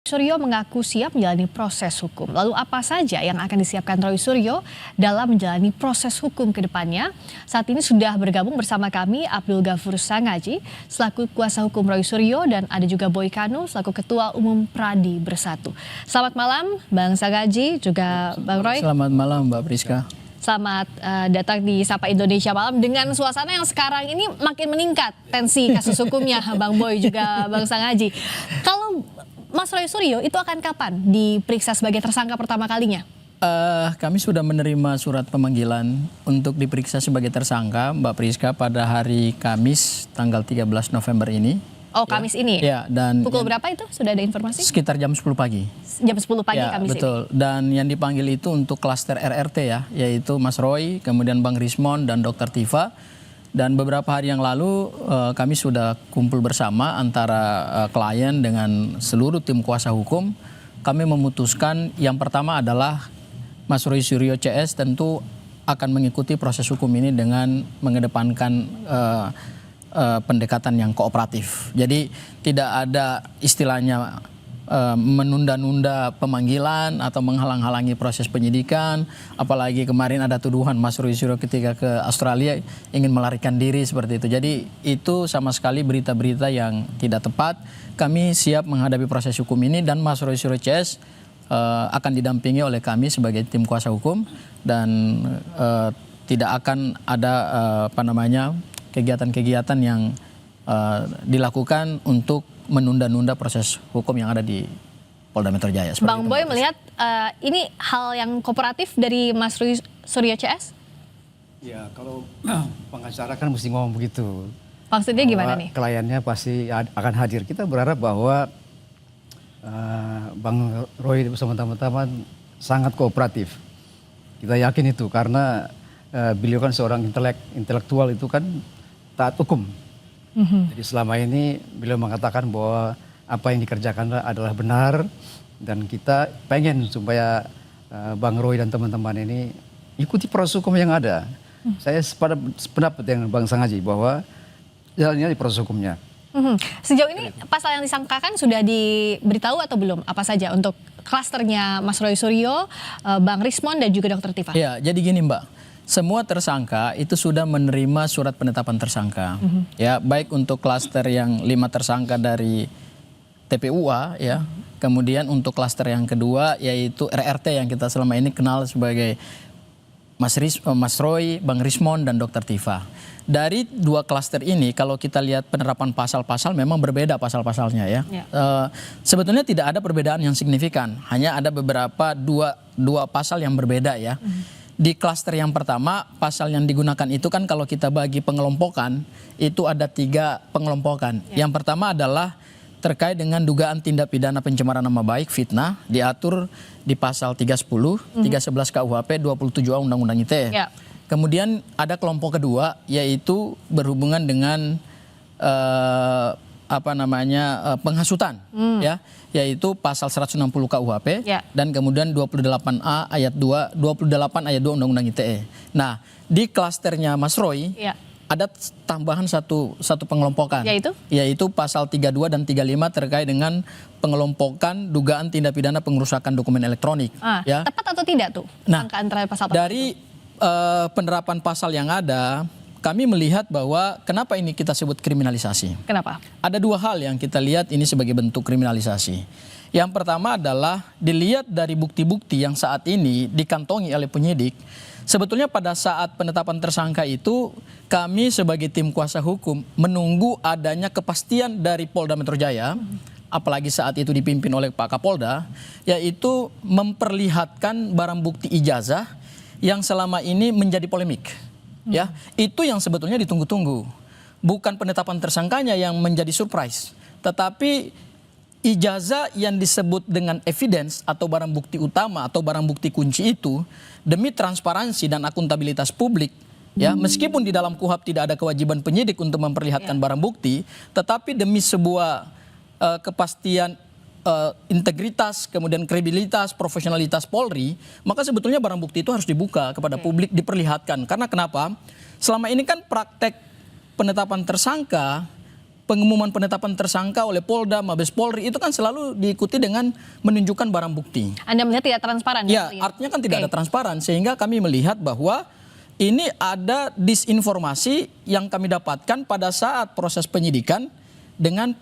Suryo mengaku siap menjalani proses hukum. Lalu apa saja yang akan disiapkan Roy Suryo dalam menjalani proses hukum ke depannya? Saat ini sudah bergabung bersama kami Abdul Ghafur Sangaji selaku kuasa hukum Roy Suryo dan ada juga Boy Kanu selaku Ketua Umum Pradi Bersatu. Selamat malam Bang Sangaji juga Bang Roy. Selamat malam Mbak Priska. Selamat datang di Sapa Indonesia Malam dengan suasana yang sekarang ini makin meningkat tensi kasus hukumnya Bang Boy juga Bang Sangaji. Kalau Mas Roy Suryo itu akan kapan diperiksa sebagai tersangka pertama kalinya? Kami sudah menerima surat pemanggilan untuk diperiksa sebagai tersangka Mbak Priska pada hari Kamis tanggal 13 November ini. Oh, Kamis ini? Ya, dan pukul berapa itu? Sudah ada informasi? Sekitar jam 10 pagi. Jam 10 pagi ya, Kamis betul. ini? Dan yang dipanggil itu untuk klaster RRT ya, yaitu Mas Roy, kemudian Bang Rismon dan Dr. Tifa. Dan beberapa hari yang lalu kami sudah kumpul bersama antara klien dengan seluruh tim kuasa hukum. Kami memutuskan yang pertama adalah Mas Roy Suryo CS tentu akan mengikuti proses hukum ini dengan mengedepankan pendekatan yang kooperatif. Jadi tidak ada istilahnya menunda-nunda pemanggilan atau menghalang-halangi proses penyidikan. Apalagi kemarin ada tuduhan Mas Roy Suryo ketika ke Australia ingin melarikan diri seperti itu. Jadi itu sama sekali berita-berita yang tidak tepat. Kami siap menghadapi proses hukum ini dan Mas Roy Suryo CS akan didampingi oleh kami sebagai tim kuasa hukum dan tidak akan ada kegiatan-kegiatan yang dilakukan untuk menunda-nunda proses hukum yang ada di Polda Metro Jaya. Bang Boy melihat ini hal yang kooperatif dari Mas Roy Suryo CS? Ya, kalau pengacara kan mesti ngomong begitu. Maksudnya gimana nih? Kliennya pasti akan hadir. Kita berharap bahwa Bang Roy bersama teman-teman sangat kooperatif. Kita yakin itu karena beliau kan seorang intelektual itu kan taat hukum. Jadi selama ini beliau mengatakan bahwa apa yang dikerjakan adalah benar dan kita pengen supaya Bang Roy dan teman-teman ini ikuti proses hukum yang ada. Saya sependapat dengan Bang Sangaji bahwa jalannya di proses hukumnya. Sejauh ini pasal yang disangkakan sudah diberitahu atau belum? Apa saja untuk klasternya Mas Roy Suryo, Bang Rismon dan juga Dr. Tifa? Ya, jadi gini Mbak. Semua tersangka itu sudah menerima surat penetapan tersangka. Ya, baik untuk klaster yang 5 tersangka dari TPUA ya. Kemudian untuk klaster yang kedua yaitu RRT yang kita selama ini kenal sebagai Mas Roy, Bang Rismon dan Dr. Tifa. Dari 2 klaster ini kalau kita lihat penerapan pasal-pasal memang berbeda pasal-pasalnya ya. Sebetulnya tidak ada perbedaan yang signifikan, hanya ada beberapa dua pasal yang berbeda ya. Di klaster yang pertama, pasal yang digunakan itu kan kalau kita bagi pengelompokan, itu ada 3 pengelompokan. Yang pertama adalah terkait dengan dugaan tindak pidana pencemaran nama baik, fitnah, diatur di pasal 310, 311 KUHP, 27A Undang-Undang ITE. Kemudian ada kelompok kedua, yaitu berhubungan dengan penghasutan, ya, yaitu pasal 160 KUHP dan kemudian 28A ayat 2, 28 ayat 2 Undang-Undang ITE. Nah, di klasternya Mas Roy ada tambahan satu pengelompokan, yaitu pasal 32 dan 35 terkait dengan pengelompokan dugaan tindak pidana pengerusakan dokumen elektronik. Ya. Tepat atau tidak tuh? Nah, antara pasal dari penerapan pasal yang ada, kami melihat bahwa kenapa ini kita sebut kriminalisasi. Kenapa? Ada 2 hal yang kita lihat ini sebagai bentuk kriminalisasi. Yang pertama adalah dilihat dari bukti-bukti yang saat ini dikantongi oleh penyidik. Sebetulnya pada saat penetapan tersangka itu kami sebagai tim kuasa hukum menunggu adanya kepastian dari Polda Metro Jaya, apalagi saat itu dipimpin oleh Pak Kapolda, yaitu memperlihatkan barang bukti ijazah yang selama ini menjadi polemik. Ya, itu yang sebetulnya ditunggu-tunggu. Bukan penetapan tersangkanya yang menjadi surprise, tetapi ijazah yang disebut dengan evidence atau barang bukti utama atau barang bukti kunci itu demi transparansi dan akuntabilitas publik. Ya, meskipun di dalam KUHP tidak ada kewajiban penyidik untuk memperlihatkan barang bukti, tetapi demi sebuah kepastian integritas, kemudian kredibilitas, profesionalitas Polri, maka sebetulnya barang bukti itu harus dibuka kepada publik, diperlihatkan. Karena kenapa? Selama ini kan praktek penetapan tersangka pengumuman penetapan tersangka oleh Polda, Mabes Polri itu kan selalu diikuti dengan menunjukkan barang bukti. Anda melihat tidak transparan? Ya, artinya kan tidak ada transparan, sehingga kami melihat bahwa ini ada disinformasi yang kami dapatkan pada saat proses penyidikan dengan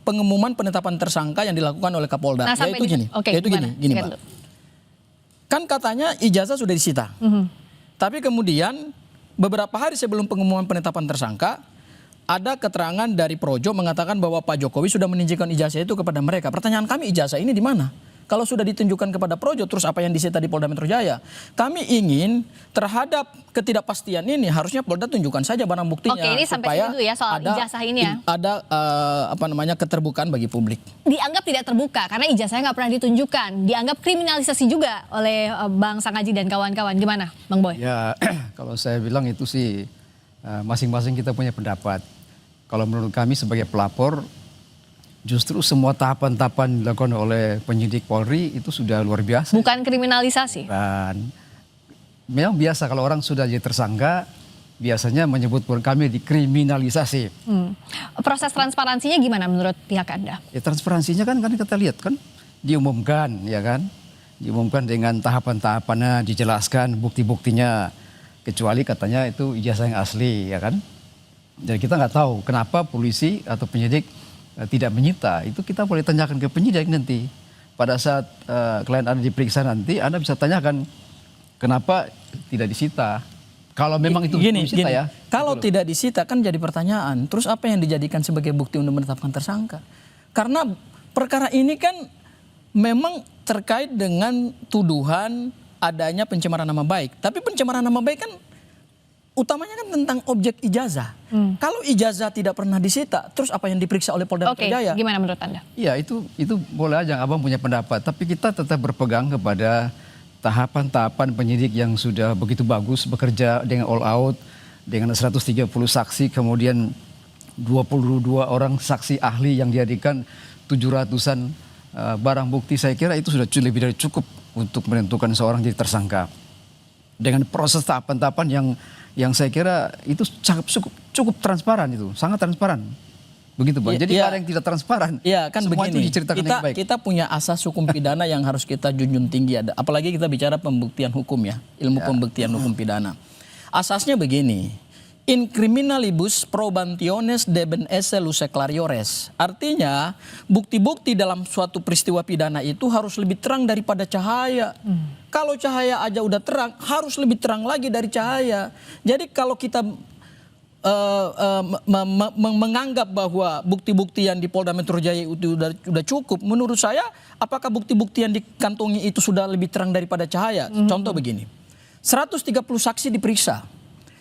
pengumuman penetapan tersangka yang dilakukan oleh Kapolda. Nah, Yaitu gini, gini Mbak. Kan katanya ijazah sudah disita. Tapi kemudian beberapa hari sebelum pengumuman penetapan tersangka, ada keterangan dari Projo mengatakan bahwa Pak Jokowi sudah menunjukkan ijazah itu kepada mereka. Pertanyaan kami, ijazah ini di mana? Kalau sudah ditunjukkan kepada Projo, terus apa yang disita di Polda Metro Jaya? Kami ingin terhadap ketidakpastian ini harusnya Polda tunjukkan saja barang buktinya. Oke, ini sampai supaya situ ya soal ijazah ini ya. Ada keterbukaan bagi publik. Dianggap tidak terbuka karena ijazahnya nggak pernah ditunjukkan. Dianggap kriminalisasi juga oleh Bang Sangaji dan kawan-kawan. Gimana, Bang Boy? Ya, kalau saya bilang itu sih masing-masing kita punya pendapat. Kalau menurut kami sebagai pelapor, justru semua tahapan-tahapan dilakukan oleh penyidik Polri itu sudah luar biasa. Bukan kriminalisasi. Dan memang biasa kalau orang sudah jadi tersangka, biasanya menyebut kami dikriminalisasi. Proses transparansinya gimana menurut pihak Anda? Ya, transparansinya kan kita lihat kan diumumkan, ya kan, diumumkan dengan tahapan-tahapannya, dijelaskan bukti-buktinya, kecuali katanya itu ijazah yang asli, ya kan. Jadi kita nggak tahu kenapa polisi atau penyidik tidak menyita. Itu kita boleh tanyakan ke penyidik nanti. Pada saat klien Anda diperiksa nanti, Anda bisa tanyakan kenapa tidak disita. Kalau memang itu disita ya. Kalau tidak disita kan jadi pertanyaan. Terus apa yang dijadikan sebagai bukti untuk menetapkan tersangka? Karena perkara ini kan memang terkait dengan tuduhan adanya pencemaran nama baik. Tapi pencemaran nama baik kan utamanya kan tentang objek ijazah. Kalau ijazah tidak pernah disita, terus apa yang diperiksa oleh Polda Metro Jaya? Gimana menurut Anda? Iya, itu boleh aja Abang punya pendapat. Tapi kita tetap berpegang kepada tahapan-tahapan penyidik yang sudah begitu bagus, bekerja dengan all out, dengan 130 saksi, kemudian 22 orang saksi ahli yang dihadirkan, 700-an barang bukti. Saya kira itu sudah lebih dari cukup untuk menentukan seorang jadi tersangka. Dengan proses tahapan-tahapan yang saya kira itu cukup transparan, itu sangat transparan, begitu Bang. Jadi ada yang tidak transparan. Iya kan semua begini. Itu diceritakan dengan baik. Kita punya asas hukum pidana yang harus kita junjung tinggi. Apalagi kita bicara pembuktian hukum ya, ilmu pembuktian hukum pidana. Asasnya begini. In criminalibus probantiones deben esse luce clariores. Artinya bukti-bukti dalam suatu peristiwa pidana itu harus lebih terang daripada cahaya. Kalau cahaya aja udah terang, harus lebih terang lagi dari cahaya. Jadi kalau kita menganggap bahwa bukti-bukti yang di Polda Metro Jaya itu sudah cukup, menurut saya apakah bukti-bukti yang dikantongi itu sudah lebih terang daripada cahaya? Contoh begini, 130 saksi diperiksa.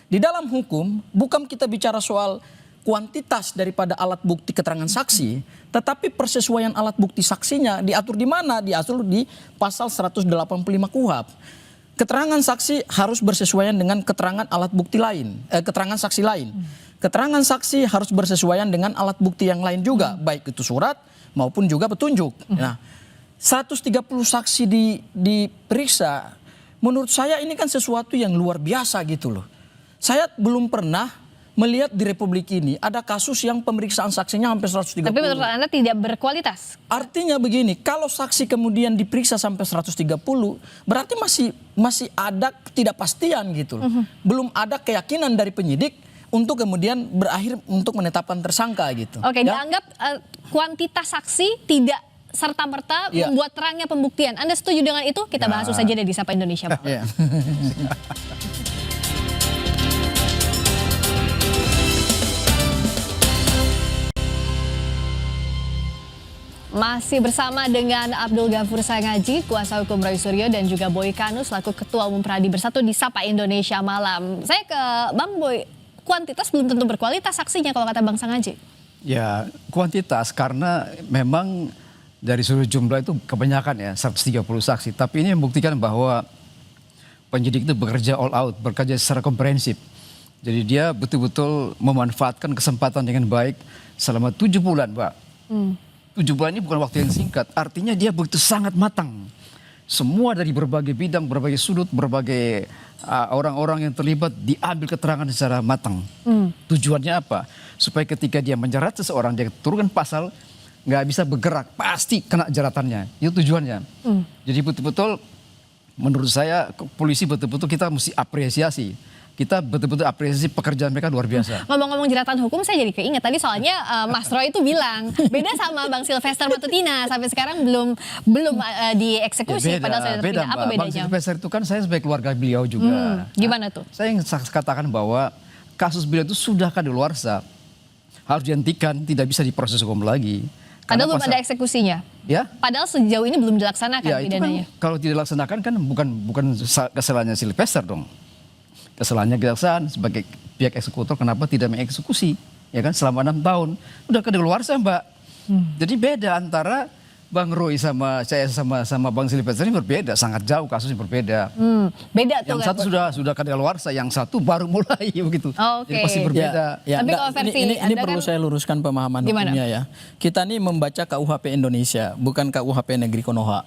Di dalam hukum, bukan kita bicara soal kuantitas daripada alat bukti keterangan saksi, tetapi persesuaian alat bukti saksinya diatur di mana? Diatur di pasal 185 KUHP. Keterangan saksi harus bersesuaian dengan keterangan alat bukti lain, keterangan saksi lain. Keterangan saksi harus bersesuaian dengan alat bukti yang lain juga, baik itu surat maupun juga petunjuk. Nah, 130 saksi diperiksa, menurut saya ini kan sesuatu yang luar biasa gitu loh. Saya belum pernah melihat di Republik ini ada kasus yang pemeriksaan saksinya sampai 130. Tapi menurut Anda tidak berkualitas? Artinya begini, kalau saksi kemudian diperiksa sampai 130, berarti masih ada ketidakpastian gitu loh. Belum ada keyakinan dari penyidik untuk kemudian berakhir untuk menetapkan tersangka gitu. Oke, dianggap kuantitas saksi tidak serta-merta membuat terangnya pembuktian. Anda setuju dengan itu? Kita bahas saja deh di Sapa Indonesia, Pak. Masih bersama dengan Abdul Ghafur Sangaji, kuasa hukum Roy Suryo, dan juga Boy Kanu selaku Ketua Umum Pradi Bersatu di Sapa Indonesia Malam. Saya ke Bang Boy, kuantitas belum tentu berkualitas saksinya kalau kata Bang Sangaji. Ya, kuantitas karena memang dari seluruh jumlah itu kebanyakan ya, 130 saksi. Tapi ini membuktikan bahwa penyidik itu bekerja all out, bekerja secara komprehensif. Jadi dia betul-betul memanfaatkan kesempatan dengan baik selama 7 bulan, Pak. 7 bulan ini bukan waktu yang singkat, artinya dia begitu sangat matang. Semua dari berbagai bidang, berbagai sudut, berbagai orang-orang yang terlibat diambil keterangan secara matang. Tujuannya apa? Supaya ketika dia menjerat seseorang, dia turunkan pasal, nggak bisa bergerak, pasti kena jeratannya. Itu tujuannya. Jadi betul-betul menurut saya polisi betul-betul kita mesti apresiasi. Kita betul-betul apresiasi pekerjaan mereka luar biasa. Ngomong-ngomong jeratan hukum, saya jadi keinget tadi soalnya Mas Roy itu bilang beda sama Bang Sylvester Matutina, sampai sekarang belum dieksekusi padahal sudah terpidana. Apa Mbak. Bang bedanya? Sylvester itu kan saya sebagai keluarga beliau juga. Gimana tuh? Saya ingin katakan bahwa kasus beliau itu sudah kadaluarsa, harus dihentikan, tidak bisa diproses hukum lagi. Padahal belum ada eksekusinya. Ya? Padahal sejauh ini belum dilaksanakan Ya, itu pidananya. kan, kalau tidak dilaksanakan kan bukan kesalahannya Sylvester dong. Kesalahannya kejaksaan sebagai pihak eksekutor kenapa tidak mengeksekusi, ya kan, selama 6 tahun. Udah kadaluarsa, Mbak. Jadi beda antara Bang Roy sama saya sama Bang Sylvester ini berbeda, sangat jauh kasusnya berbeda. Beda tuh. Yang satu sudah kadaluarsa, yang satu baru mulai begitu. Oh, oke. Jadi pasti berbeda. Ya, Tapi enggak, kalau versi ini Anda perlu kan saya luruskan pemahaman gimana? hukumnya ya. Kita nih membaca KUHP Indonesia, bukan KUHP Negeri Konoha.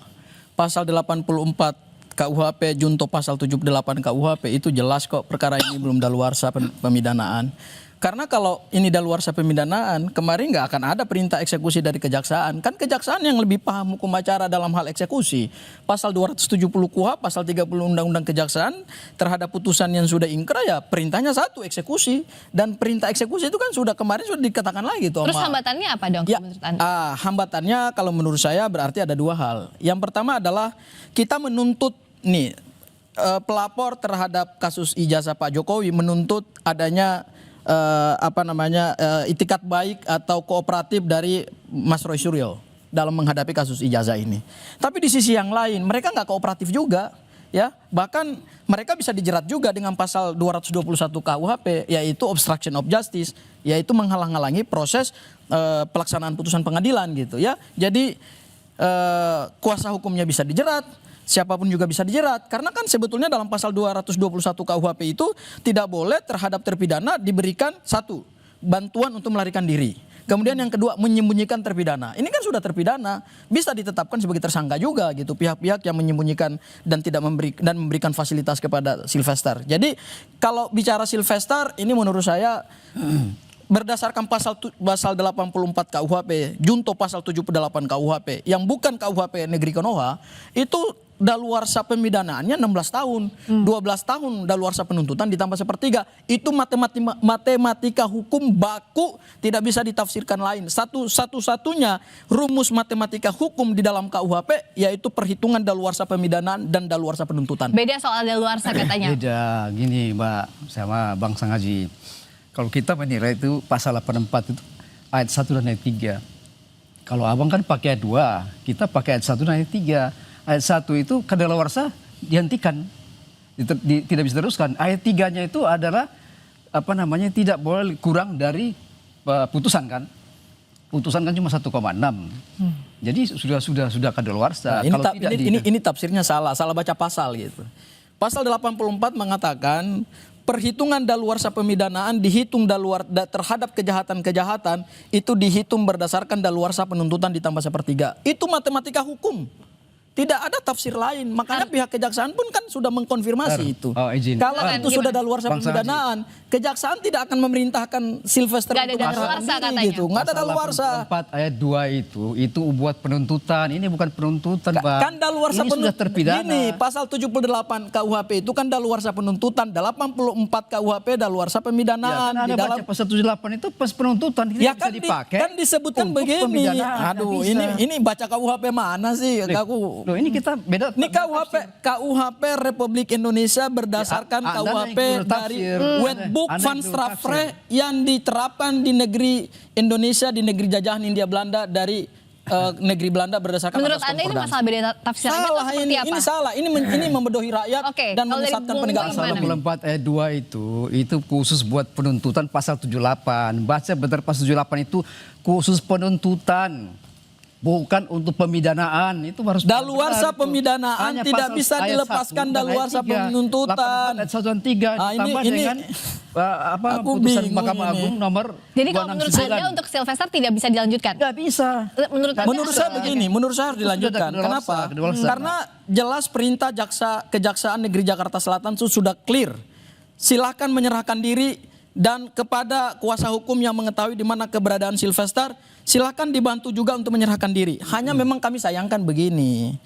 Pasal 84 KUHP junto pasal 78 KUHP itu jelas kok perkara ini belum daluarsa pemidanaan. Karena kalau ini daluarsa pemidanaan, kemarin nggak akan ada perintah eksekusi dari kejaksaan. Kan kejaksaan yang lebih paham hukum acara dalam hal eksekusi. Pasal 270 KUHP, pasal 30 Undang-Undang Kejaksaan terhadap putusan yang sudah ingkrah ya perintahnya satu, eksekusi. Dan perintah eksekusi itu kan kemarin sudah dikatakan lagi tuh. Terus hambatannya apa dong Ya, menurut Anda? hambatannya kalau menurut saya berarti ada dua hal. Yang pertama adalah kita menuntut nih pelapor terhadap kasus ijazah Pak Jokowi menuntut adanya itikat baik atau kooperatif dari Mas Roy Suryo dalam menghadapi kasus ijazah ini. Tapi di sisi yang lain mereka nggak kooperatif juga, ya. Bahkan mereka bisa dijerat juga dengan pasal 221 KUHP, yaitu obstruction of justice, yaitu menghalang-halangi proses pelaksanaan putusan pengadilan gitu ya. Jadi kuasa hukumnya bisa dijerat, siapapun juga bisa dijerat. Karena kan sebetulnya dalam pasal 221 KUHP itu tidak boleh terhadap terpidana diberikan satu, bantuan untuk melarikan diri. Kemudian yang kedua, menyembunyikan terpidana. Ini kan sudah terpidana, bisa ditetapkan sebagai tersangka juga gitu. Pihak-pihak yang menyembunyikan dan tidak memberikan fasilitas kepada Sylvester. Jadi kalau bicara Sylvester ini menurut saya berdasarkan pasal 84 KUHP, junto pasal 78 KUHP, yang bukan KUHP Negeri Konoha, itu daluarsa pemidanaannya 16 tahun, 12 tahun daluarsa penuntutan ditambah sepertiga. Itu matematika hukum baku, tidak bisa ditafsirkan lain. Satu-satunya rumus matematika hukum di dalam KUHP yaitu perhitungan daluarsa pemidanaan dan daluarsa penuntutan. Beda soal daluarsa katanya. Beda, gini Mbak sama Bang Sangaji. Kalau kita menilai itu pasal 84 itu ayat 1 dan ayat 3. Kalau abang kan pakai ayat 2, kita pakai ayat 1 dan ayat 3. Ayat 1 itu kadaluarsa dihentikan, tidak bisa diteruskan. Ayat 3-nya itu adalah tidak boleh kurang dari putusan kan. Putusan kan cuma 1,6. Jadi sudah kadaluarsa. Nah, ini tafsirnya salah baca pasal gitu. Pasal 84 mengatakan perhitungan daluarsa pemidanaan dihitung terhadap kejahatan-kejahatan itu dihitung berdasarkan daluarsa penuntutan ditambah sepertiga. Itu matematika hukum. Tidak ada tafsir lain. Makanya pihak kejaksaan pun kan sudah mengkonfirmasi itu. Kalau itu sudah daluarsa pemidanaan, kejaksaan tidak akan memerintahkan Sylvester untuk menyerahkan diri gitu. Nggak ada daluarsa. 4 ayat 2 itu buat penuntutan. Ini bukan penuntutan, Bang. Kan daluarsa ini sudah terpidana. Ini pasal 78 KUHP itu kan daluarsa penuntutan, 84 KUHP daluarsa pemidanaan. Ya, kan ada baca pasal 78 itu pas penuntutan ya bisa kan dipakai. Kan disebutkan begini. Aduh, ini baca KUHP mana sih? Aku Loh, ini kita beda. Ini KUHP Republik Indonesia berdasarkan Ya, KUHP dari Wetboek van Strafrecht yang diterapkan di negeri Indonesia, di negeri jajahan Hindia Belanda dari negeri Belanda berdasarkan menurut Anda ini masalah beda tafsir salah seperti apa? Ini salah, ini membodohi rakyat dan menyesatkan penegak hukum. Pasal 64 ayat 2 itu khusus buat penuntutan pasal 78. Baca benar pasal 78 itu khusus penuntutan. bukan untuk pemidanaan. Itu harus Daluarsa benar itu. pemidanaan Hanya tidak pasal bisa ayat dilepaskan 1 dan daluarsa ayat 3, penuntutan. 84 ayat 1 dan 3 Ah, ditambah ini- dengan aku putusan bingung Mahkamah ini. Agung nomor Jadi kalau menurut 269. Anda untuk Sylvester tidak bisa dilanjutkan? Nggak bisa. Menurut Anda Menurut harus saya dilanjutkan? begini, menurut saya harus dilanjutkan. kedaluarsa, Kenapa? kedaluarsa. Karena jelas perintah Kejaksaan Negeri Jakarta Selatan itu sudah clear. Silakan menyerahkan diri, dan kepada kuasa hukum yang mengetahui di mana keberadaan Sylvester, silakan dibantu juga untuk menyerahkan diri. Hanya memang kami sayangkan begini.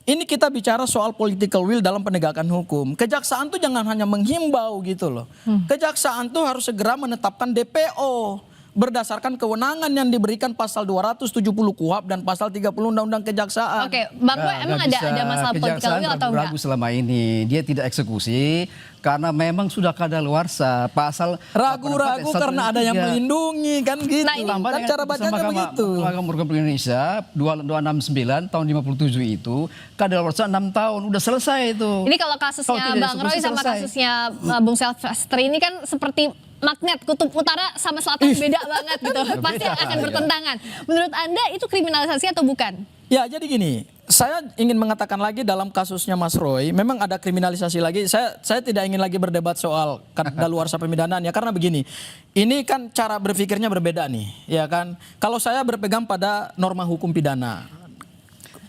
Ini kita bicara soal political will dalam penegakan hukum. Kejaksaan tuh jangan hanya menghimbau gitu loh. Kejaksaan tuh harus segera menetapkan DPO berdasarkan kewenangan yang diberikan pasal 270 KUHP dan pasal 30 Undang-Undang Kejaksaan. Oke, Bang Boy, emang Nggak bisa. ada masalah political Kejaksaan will atau ragu-ragu enggak? selama ini. Dia tidak eksekusi karena memang sudah kadaluarsa pasal Ragu-ragu 84 ayat 1 karena dan ada yang 3. melindungi kan gitu. Nah, ini- Tambah Kan dengan cara putusan bacanya begitu. Mahkamah Republik Indonesia 269 tahun 57 itu kadaluarsa 6 tahun udah selesai itu. Ini kalau Kalau kasusnya tidak Bang Roy eksekusi, sama selesai. kasusnya Bung Sylvester ini kan seperti magnet, kutub utara sama selatan beda banget gitu. Pasti akan bertentangan. Menurut Anda itu kriminalisasi atau bukan? Ya jadi gini, saya ingin mengatakan lagi dalam kasusnya Mas Roy, memang ada kriminalisasi lagi. Saya tidak ingin lagi berdebat soal kadaluarsa pemidanaan ya, karena begini, ini kan cara berpikirnya berbeda nih, ya kan. Kalau saya berpegang pada norma hukum pidana.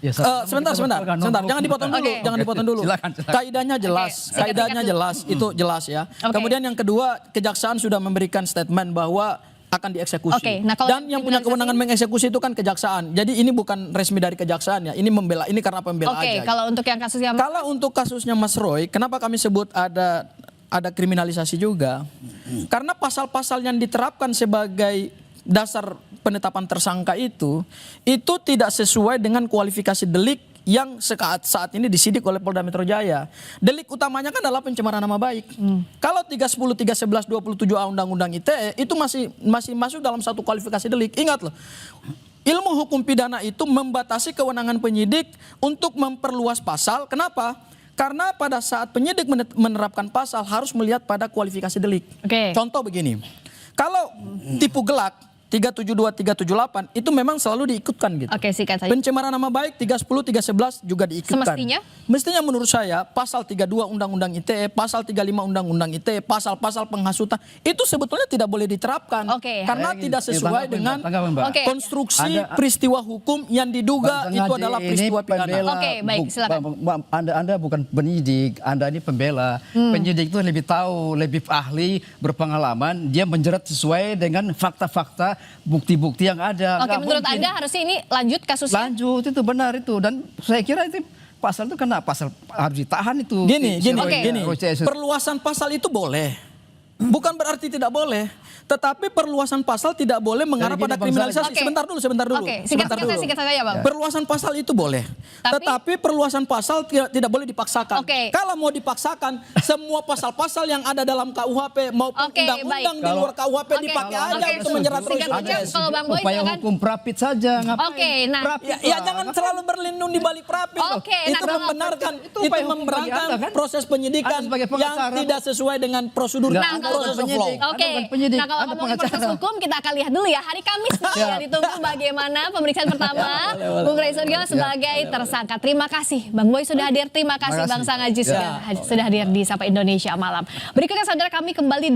Ya, Sebentar, jangan dipotong dulu, Oke. jangan dipotong dulu. Silakan. Kaidahnya jelas, Oke, kaidahnya jelas, itu jelas ya. Oke. Kemudian yang kedua, kejaksaan sudah memberikan statement bahwa akan dieksekusi. Oke, nah kalau Dan yang punya kewenangan mengeksekusi itu kan kejaksaan. Jadi ini bukan resmi dari kejaksaan ya, ini membela, ini karena pembela Oke, aja. kalau untuk yang kasusnya Kalau untuk kasusnya Mas Roy, kenapa kami sebut ada kriminalisasi juga? Karena pasal-pasal yang diterapkan sebagai dasar penetapan tersangka itu tidak sesuai dengan kualifikasi delik yang saat ini disidik oleh Polda Metro Jaya. Delik utamanya kan adalah pencemaran nama baik. Kalau 310, 311, 27A Undang-Undang ITE itu masih masuk dalam satu kualifikasi delik. Ingat loh. Ilmu hukum pidana itu membatasi kewenangan penyidik untuk memperluas pasal. Kenapa? Karena pada saat penyidik menerapkan pasal harus melihat pada kualifikasi delik. Oke. Contoh begini, kalau tipu gelak 372, 378 itu memang selalu diikutkan gitu. Oke, sikat saja. Pencemaran nama baik 30, 311 juga diikutkan. Semestinya? Mestinya menurut saya pasal 32 Undang-Undang ITE, pasal 35 Undang-Undang ITE, pasal-pasal penghasutan itu sebetulnya tidak boleh diterapkan. Oke. Karena tidak sesuai dengan Oke. konstruksi Anda- peristiwa hukum yang diduga Bang itu Sengaja adalah ini peristiwa pidana. pembela. Oke, baik, silakan. Anda bukan penyidik, Anda ini pembela. Penyidik itu lebih tahu, lebih ahli, berpengalaman. Dia menjerat sesuai dengan fakta-fakta, bukti-bukti yang ada. Oke, Nggak menurut mungkin. Anda harusnya ini lanjut kasusnya? Lanjut, itu benar itu. Dan saya kira itu pasal itu kena pasal harus ditahan itu. Gini, Oke. perluasan pasal itu boleh. Bukan berarti tidak boleh. Tetapi perluasan pasal tidak boleh mengarah Jadi pada gini, Bang kriminalisasi. Oke. Sebentar dulu. Oke, singkat saja ya Bang. Perluasan pasal itu boleh. Tapi- Tetapi perluasan pasal tidak boleh dipaksakan. Oke. Kalau mau dipaksakan, semua pasal-pasal yang ada dalam KUHP maupun Oke, undang-undang baik. di luar KUHP Oke, dipakai oke, aja untuk menjerat Roy singkat saja. Suryo. Kalau Bang Boy Upaya silakan. hukum prapit saja. Ngapain? Oke, nah. Prapit Ya lah. jangan selalu berlindung di balik prapit. Oke, nah itu kalau- membenarkan, itu itu upaya hukum bagi memberangkan Anda, kan? proses penyidikan Anda sebagai yang pengacara. tidak sesuai dengan prosedur Nggak, Nah, Anda kalau proses bukan of law. penyidik. Anda Oke, bukan penyidik, nah kalau Anda ngomongin proses pengacara. hukum kita akan lihat dulu ya hari Kamis nih ya ditunggu bagaimana pemeriksaan pertama Bung Roy Suryo sebagai tersangka. Terima kasih Bang Boy sudah hadir, terima kasih Bang Sangaji sudah hadir di Sapa Indonesia Malam. Berikutnya saudara kami kembali